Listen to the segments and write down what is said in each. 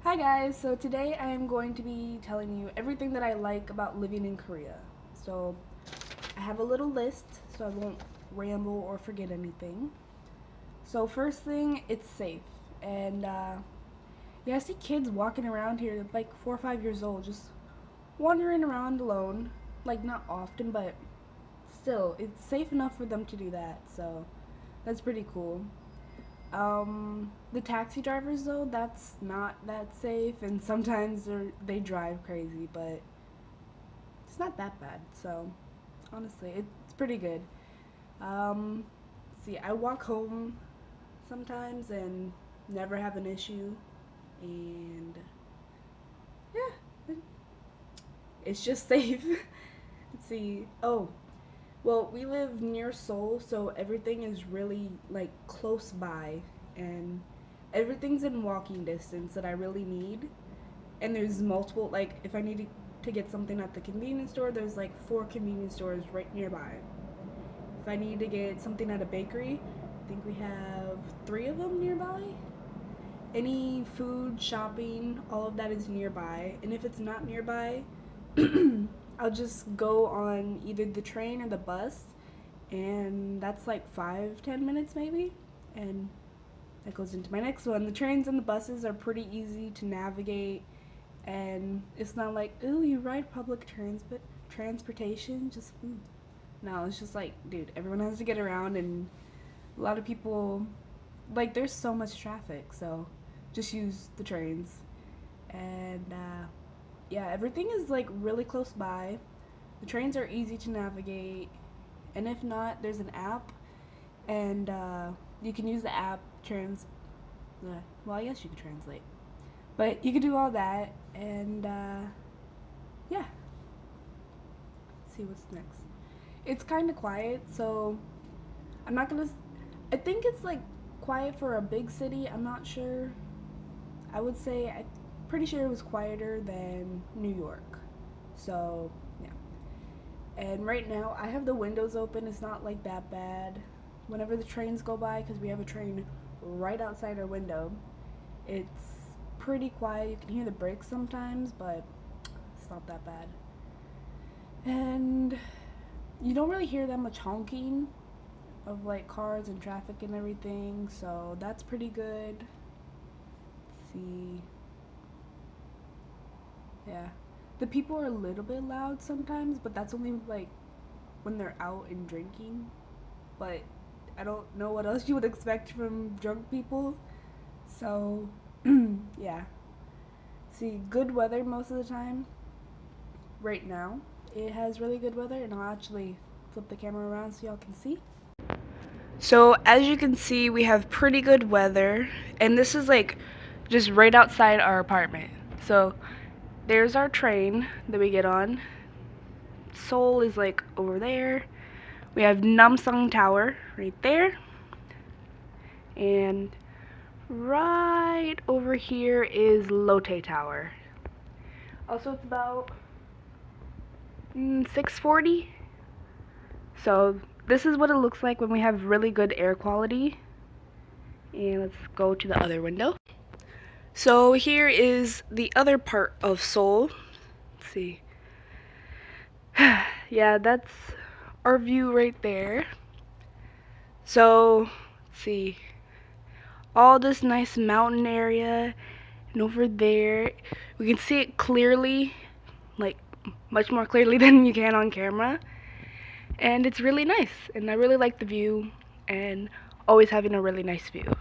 Hi guys, so today I am going to be telling you everything that I like about living in Korea. So I have a little list so I won't ramble or forget anything. So first thing, it's safe. And yeah, I see kids walking around here like 4 or 5 years old just wandering around alone. Like not often, but still, it's safe enough for them to do that. So that's pretty cool. The taxi drivers though, that's not that safe, and sometimes they drive crazy, but it's not that bad. So honestly, it's pretty good. Um, see, I walk home sometimes and never have an issue, and yeah, it's just safe. Let's see. Oh, well, we live near Seoul, so everything is really like close by, and everything's in walking distance that I really need. And there's multiple, like if I need to get something at the convenience store, there's like 4 convenience stores right nearby. If I need to get something at a bakery, I think we have 3 of them nearby. Any food, shopping, all of that is nearby. And if it's not nearby, I'll just go on either the train or the bus, and that's like 5-10 minutes maybe. And that goes into my next one. The trains and the buses are pretty easy to navigate, and it's not like, ooh, you ride public transportation. Just no, it's just like, dude, everyone has to get around, and a lot of people, like, there's so much traffic, so just use the trains. And yeah, everything is like really close by. The trains are easy to navigate, and if not, there's an app, and you can use the app well, I guess you could translate, but you could do all that, and yeah. Let's see what's next. It's kind of quiet, so I'm not gonna. I think it's like quiet for a big city. I'm not sure. I'm pretty sure it was quieter than New York. So yeah. And right now I have the windows open. It's not like that bad. Whenever the trains go by, because we have a train right outside our window, it's pretty quiet. You can hear the brakes sometimes, but it's not that bad. And you don't really hear that much honking of like cars and traffic and everything, so that's pretty good. Let's see. Yeah. The people are a little bit loud sometimes, but that's only like when they're out and drinking. But I don't know what else you would expect from drunk people. So, yeah. See, good weather most of the time. Right now, it has really good weather, and I'll actually flip the camera around so y'all can see. So as you can see, we have pretty good weather, and this is like just right outside our apartment. So there's our train that we get on. Seoul is like over there. We have Namsung Tower right there, and right over here is Lotte Tower. Also, it's about 6:40. So this is what it looks like when we have really good air quality. And let's go to the other window. So here is the other part of Seoul. Let's see. Yeah, that's our view right there. So, let's see. All this nice mountain area, and over there, we can see it clearly, like much more clearly than you can on camera. And it's really nice, and I really like the view, and always having a really nice view.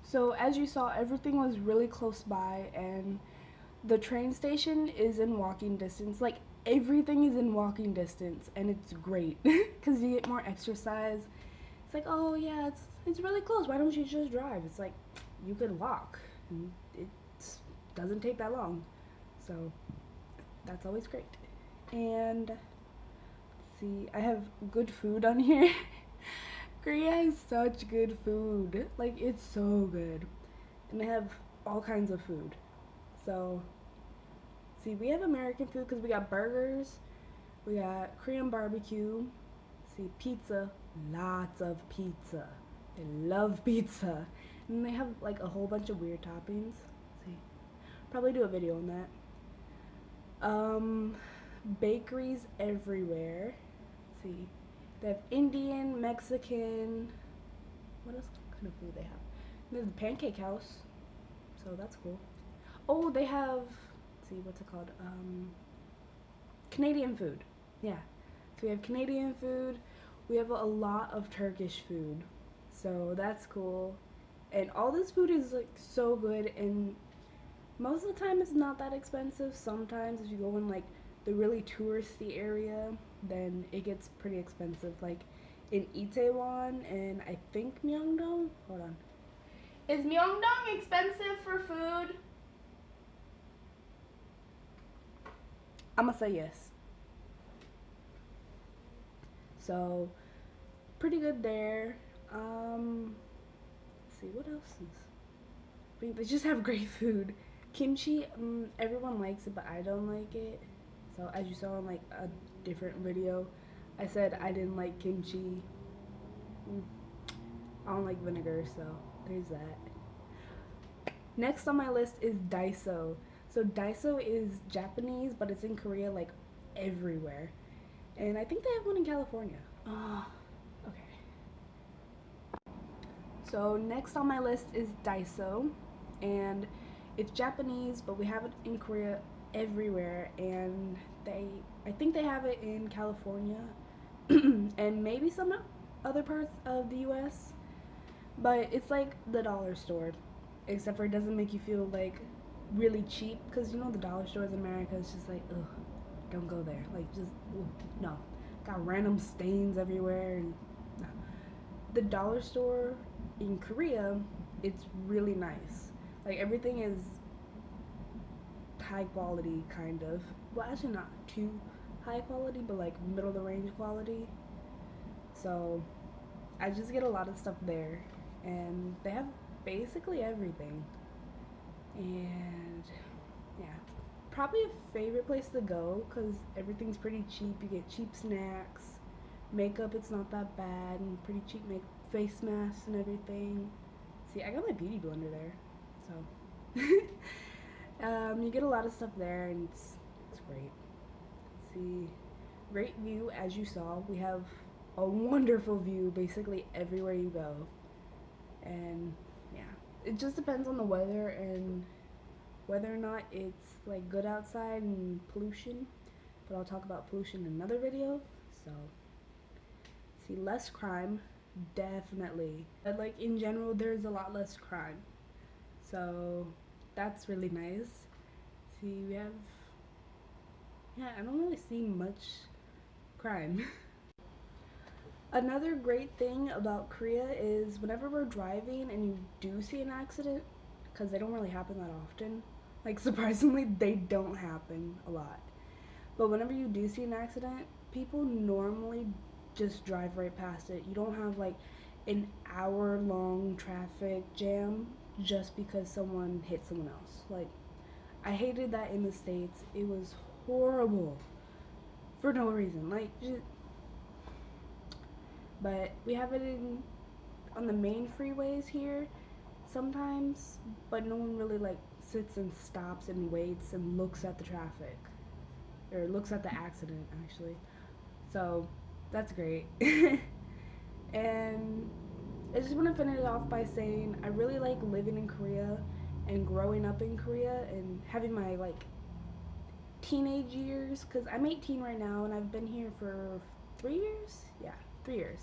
So as you saw, everything was really close by, and the train station is in walking distance. Like everything is in walking distance, and it's great because you get more exercise. It's like, oh yeah, it's really close. Why don't you just drive? It's like you could walk, and it doesn't take that long. So that's always great. And let's see, I have good food on here. Korea has such good food. Like it's so good, and they have all kinds of food. So see, we have American food because we got burgers, we got Korean barbecue, see, pizza, lots of pizza. They love pizza. And they have like a whole bunch of weird toppings. Let's see. Probably do a video on that. Bakeries everywhere. Let's see. They have Indian, Mexican. What else kind of food they have? There's the Pancake House, so that's cool. Oh, they have, let's see, what's it called? Canadian food. Yeah. So we have Canadian food. We have a lot of Turkish food. So that's cool. And all this food is like so good, and most of the time it's not that expensive. Sometimes if you go in like the really touristy area, then it gets pretty expensive. Like in Itaewon and I think Myeongdong. Hold on. Is Myeongdong expensive for food? I'm gonna say yes. So pretty good there. Let's see what else is. I mean, they just have great food. Kimchi, everyone likes it, but I don't like it. So as you saw in like a different video, I said I didn't like kimchi. I don't like vinegar, so there's that. Next on my list is Daiso. So Daiso is Japanese, but it's in Korea like everywhere. And I think they have one in California. Okay. So next on my list is Daiso, and it's Japanese, but we have it in Korea everywhere, and I think they have it in California and maybe some other parts of the US, but it's like the dollar store, except for it doesn't make you feel like really cheap, because you know the dollar stores in America is just like, ugh, don't go there, like just no, got random stains everywhere, and no. The dollar store in Korea, it's really nice. Like everything is high quality, kind of. Well, actually not too high quality, but like middle of the range quality. So I just get a lot of stuff there, and they have basically everything. And yeah, probably a favorite place to go because everything's pretty cheap. You get cheap snacks, makeup, it's not that bad, and pretty cheap face masks and everything. See, I got my beauty blender there, so you get a lot of stuff there, and it's great. Let's see, great view. As you saw, we have a wonderful view basically everywhere you go, and yeah, it just depends on the weather and whether or not it's like good outside and pollution, but I'll talk about pollution in another video. So see, less crime, definitely, but like in general there's a lot less crime, so that's really nice. See, we have, yeah, I don't really see much crime. Another great thing about Korea is whenever we're driving and you do see an accident, because they don't really happen that often, like surprisingly they don't happen a lot, but whenever you do see an accident, people normally just drive right past it. You don't have like an hour-long traffic jam just because someone hit someone else. Like, I hated that in the States. It was horrible for no reason. Like, just, but we have it on the main freeways here sometimes, but no one really like sits and stops and waits and looks at the traffic, or looks at the accident actually. So that's great. And I just want to finish it off by saying I really like living in Korea and growing up in Korea and having my like teenage years, because I'm 18 right now and I've been here for 3 years. Yeah, 3 years.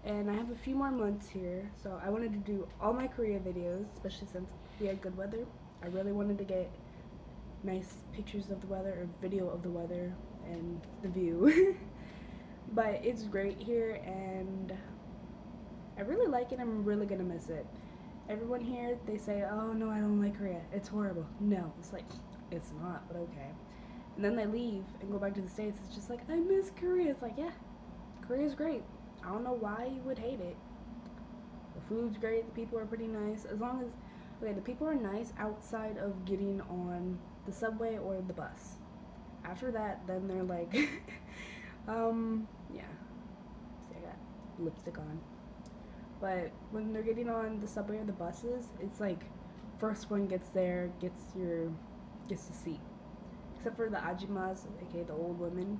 And I have a few more months here, so I wanted to do all my Korea videos, especially since we had good weather. I really wanted to get nice pictures of the weather, or video of the weather and the view. But it's great here, and I really like it. I'm really gonna miss it. Everyone here, they say, oh no, I don't like Korea, it's horrible. No, it's like, it's not, but okay. And then they leave and go back to the States. It's just like, I miss Korea. It's like, yeah, Korea's great. I don't know why you would hate it. The food's great, the people are pretty nice. As long as, okay, the people are nice outside of getting on the subway or the bus. After that, then they're like, yeah. See, I got lipstick on. But when they're getting on the subway or the buses, it's like first one gets there gets the seat. Except for the ajimas, aka the old women.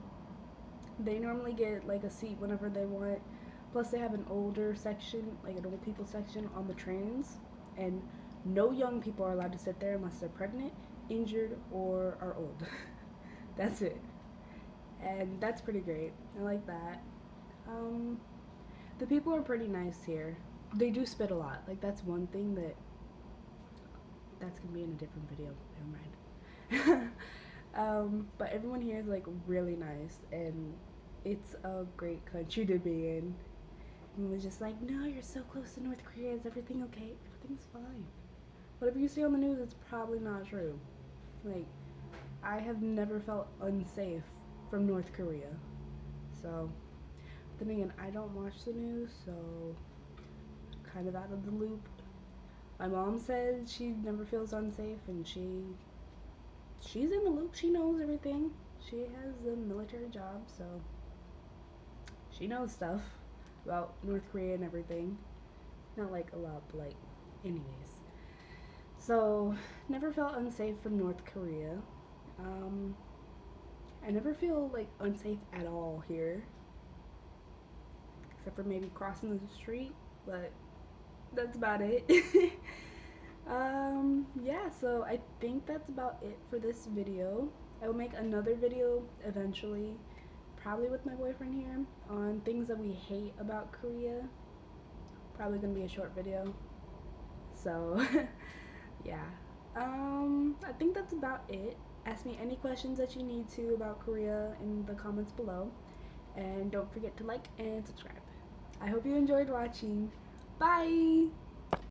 They normally get like a seat whenever they want. Plus they have an older section, like an old people section on the trains, and no young people are allowed to sit there unless they're pregnant, injured, or are old. That's it. And that's pretty great. I like that. Um, the people are pretty nice here. They do spit a lot. Like that's one thing that's gonna be in a different video. Never mind. But everyone here is like really nice, and it's a great country to be in. And it was just like, no, you're so close to North Korea. Is everything okay? Everything's fine. Whatever you see on the news, it's probably not true. Like, I have never felt unsafe from North Korea. So, then again, I don't watch the news, so kind of out of the loop. My mom says she never feels unsafe, and she's in the loop. She knows everything. She has a military job, so she knows stuff about North Korea and everything. Not like a lot, but like, anyways. So, never felt unsafe from North Korea. I never feel like unsafe at all here, except for maybe crossing the street, but that's about it. Yeah, so I think that's about it for this video. I will make another video eventually, probably with my boyfriend here, on things that we hate about Korea. Probably gonna be a short video. So, yeah. I think that's about it. Ask me any questions that you need to about Korea in the comments below. And don't forget to like and subscribe. I hope you enjoyed watching. Bye!